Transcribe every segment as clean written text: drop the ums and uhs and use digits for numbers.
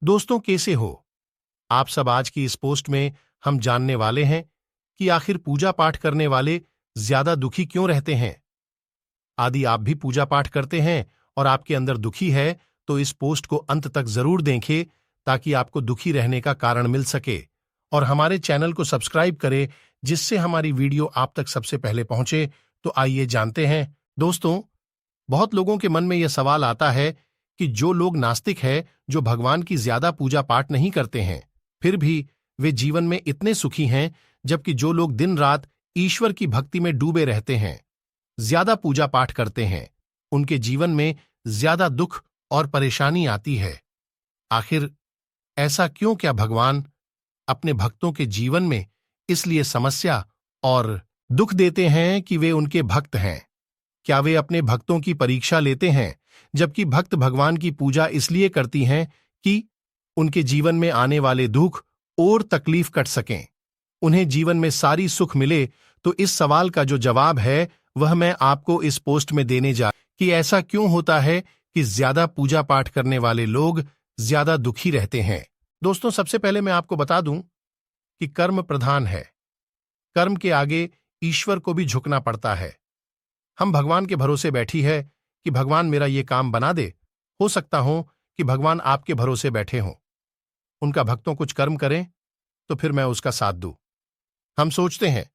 दोस्तों, कैसे हो आप सब। आज की इस पोस्ट में हम जानने वाले हैं कि आखिर पूजा पाठ करने वाले ज्यादा दुखी क्यों रहते हैं। आदि आप भी पूजा पाठ करते हैं और आपके अंदर दुखी है तो इस पोस्ट को अंत तक जरूर देखें ताकि आपको दुखी रहने का कारण मिल सके। और हमारे चैनल को सब्सक्राइब करें जिससे हमारी वीडियो आप तक सबसे पहले पहुंचे। तो आइए जानते हैं। दोस्तों, बहुत लोगों के मन में यह सवाल आता है कि जो लोग नास्तिक है, जो भगवान की ज्यादा पूजा पाठ नहीं करते हैं, फिर भी वे जीवन में इतने सुखी हैं, जबकि जो लोग दिन रात ईश्वर की भक्ति में डूबे रहते हैं, ज्यादा पूजा पाठ करते हैं, उनके जीवन में ज्यादा दुख और परेशानी आती है। आखिर ऐसा क्यों? क्या भगवान अपने भक्तों के जीवन में इसलिए समस्या और दुख देते हैं कि वे उनके भक्त हैं? क्या वे अपने भक्तों की परीक्षा लेते हैं, जबकि भक्त भगवान की पूजा इसलिए करती हैं कि उनके जीवन में आने वाले दुख और तकलीफ कट सकें, उन्हें जीवन में सारी सुख मिले? तो इस सवाल का जो जवाब है वह मैं आपको इस पोस्ट में देने जा कि ऐसा क्यों होता है कि ज्यादा पूजा पाठ करने वाले लोग ज्यादा दुखी रहते हैं। दोस्तों, सबसे पहले मैं आपको बता दूं कि कर्म प्रधान है। कर्म के आगे ईश्वर को भी झुकना पड़ता है। हम भगवान के भरोसे बैठी है कि भगवान मेरा ये काम बना दे। हो सकता हो कि भगवान आपके भरोसे बैठे हों, उनका भक्तों कुछ कर्म करें तो फिर मैं उसका साथ दूं। हम सोचते हैं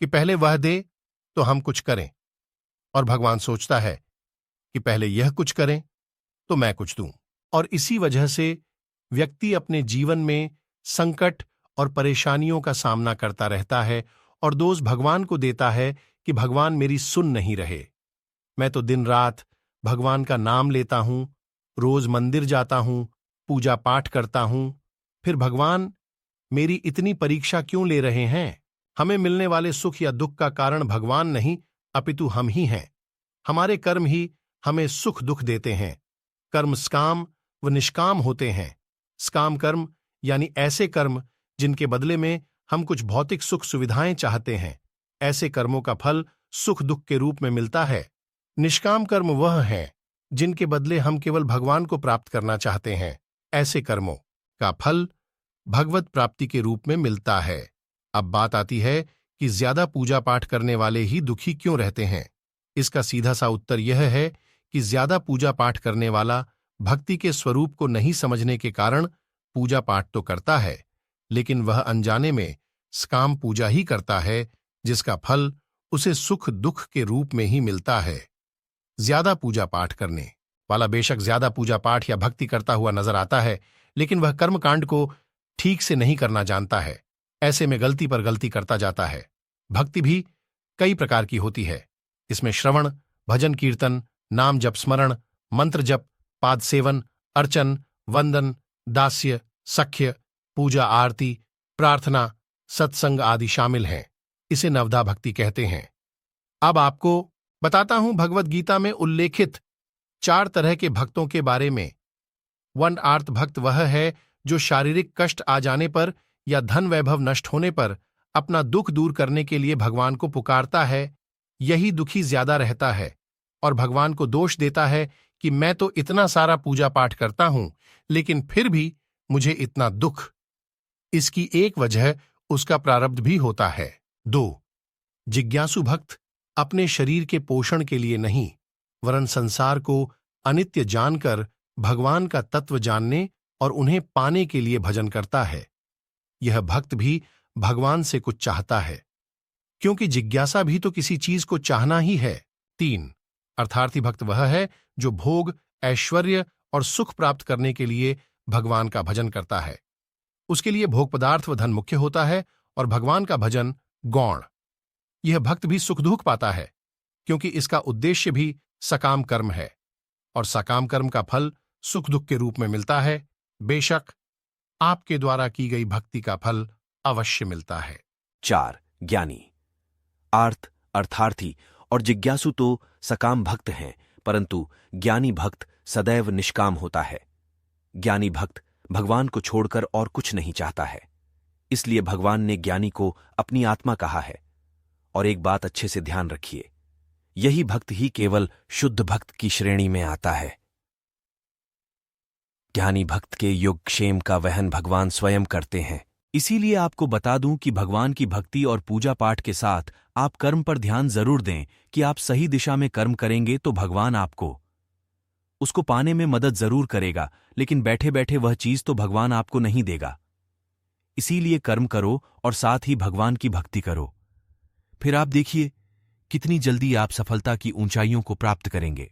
कि पहले वह दे तो हम कुछ करें, और भगवान सोचता है कि पहले यह कुछ करें तो मैं कुछ दूं। और इसी वजह से व्यक्ति अपने जीवन में संकट और परेशानियों का सामना करता रहता है और दोष भगवान को देता है कि भगवान मेरी सुन नहीं रहे। मैं तो दिन रात भगवान का नाम लेता हूं, रोज मंदिर जाता हूं, पूजा पाठ करता हूं, फिर भगवान मेरी इतनी परीक्षा क्यों ले रहे हैं? हमें मिलने वाले सुख या दुख का कारण भगवान नहीं अपितु हम ही हैं। हमारे कर्म ही हमें सुख दुख देते हैं। कर्म सकाम व निष्काम होते हैं। सकाम कर्म यानी ऐसे कर्म जिनके बदले में हम कुछ भौतिक सुख सुविधाएं चाहते हैं, ऐसे कर्मों का फल सुख दुख के रूप में मिलता है। निष्काम कर्म वह हैं जिनके बदले हम केवल भगवान को प्राप्त करना चाहते हैं, ऐसे कर्मों का फल भगवत प्राप्ति के रूप में मिलता है। अब बात आती है कि ज्यादा पूजा पाठ करने वाले ही दुखी क्यों रहते हैं। इसका सीधा सा उत्तर यह है कि ज्यादा पूजा पाठ करने वाला भक्ति के स्वरूप को नहीं समझने के कारण पूजा पाठ तो करता है, लेकिन वह अनजाने में सकाम पूजा ही करता है, जिसका फल उसे सुख दुख के रूप में ही मिलता है। ज्यादा पूजा पाठ करने वाला बेशक ज्यादा पूजा पाठ या भक्ति करता हुआ नजर आता है, लेकिन वह कर्मकांड को ठीक से नहीं करना जानता है। ऐसे में गलती पर गलती करता जाता है। भक्ति भी कई प्रकार की होती है। इसमें श्रवण, भजन कीर्तन, नाम जप, स्मरण, मंत्र जप, पाद सेवन, अर्चन, वंदन, दास्य, सख्य, पूजा, आरती, प्रार्थना, सत्संग आदि शामिल हैं। इसे नवधा भक्ति कहते हैं। अब आपको बताता हूं भगवद गीता में उल्लेखित 4 तरह के भक्तों के बारे में। वनआर्थ भक्त वह है जो शारीरिक कष्ट आ जाने पर या धन वैभव नष्ट होने पर अपना दुख दूर करने के लिए भगवान को पुकारता है। यही दुखी ज्यादा रहता है और भगवान को दोष देता है कि मैं तो इतना सारा पूजा पाठ करता हूं, लेकिन फिर भी मुझे इतना दुख। इसकी एक वजह उसका प्रारब्ध भी होता है। 2. जिज्ञासु भक्त अपने शरीर के पोषण के लिए नहीं, वरन संसार को अनित्य जानकर भगवान का तत्व जानने और उन्हें पाने के लिए भजन करता है। यह भक्त भी भगवान से कुछ चाहता है, क्योंकि जिज्ञासा भी तो किसी चीज को चाहना ही है। 3. अर्थार्थी भक्त वह है जो भोग, ऐश्वर्य और सुख प्राप्त करने के लिए भगवान का भजन करता है। उसके लिए भोग पदार्थ व धन मुख्य होता है और भगवान का भजन गौण। यह भक्त भी सुख दुख पाता है, क्योंकि इसका उद्देश्य भी सकाम कर्म है और सकाम कर्म का फल सुख दुख के रूप में मिलता है। बेशक आपके द्वारा की गई भक्ति का फल अवश्य मिलता है। 4. ज्ञानी। आर्थ, अर्थार्थी और जिज्ञासु तो सकाम भक्त हैं, परंतु ज्ञानी भक्त सदैव निष्काम होता है। ज्ञानी भक्त भगवान को छोड़कर और कुछ नहीं चाहता है। इसलिए भगवान ने ज्ञानी को अपनी आत्मा कहा है। और एक बात अच्छे से ध्यान रखिए, यही भक्त ही केवल शुद्ध भक्त की श्रेणी में आता है। ज्ञानी भक्त के योगक्षेम का वहन भगवान स्वयं करते हैं। इसीलिए आपको बता दूं कि भगवान की भक्ति और पूजा पाठ के साथ आप कर्म पर ध्यान जरूर दें कि आप सही दिशा में कर्म करेंगे तो भगवान आपको उसको पाने में मदद जरूर करेगा, लेकिन बैठे बैठे वह चीज तो भगवान आपको नहीं देगा। इसीलिए कर्म करो और साथ ही भगवान की भक्ति करो, फिर आप देखिए कितनी जल्दी आप सफलता की ऊंचाइयों को प्राप्त करेंगे।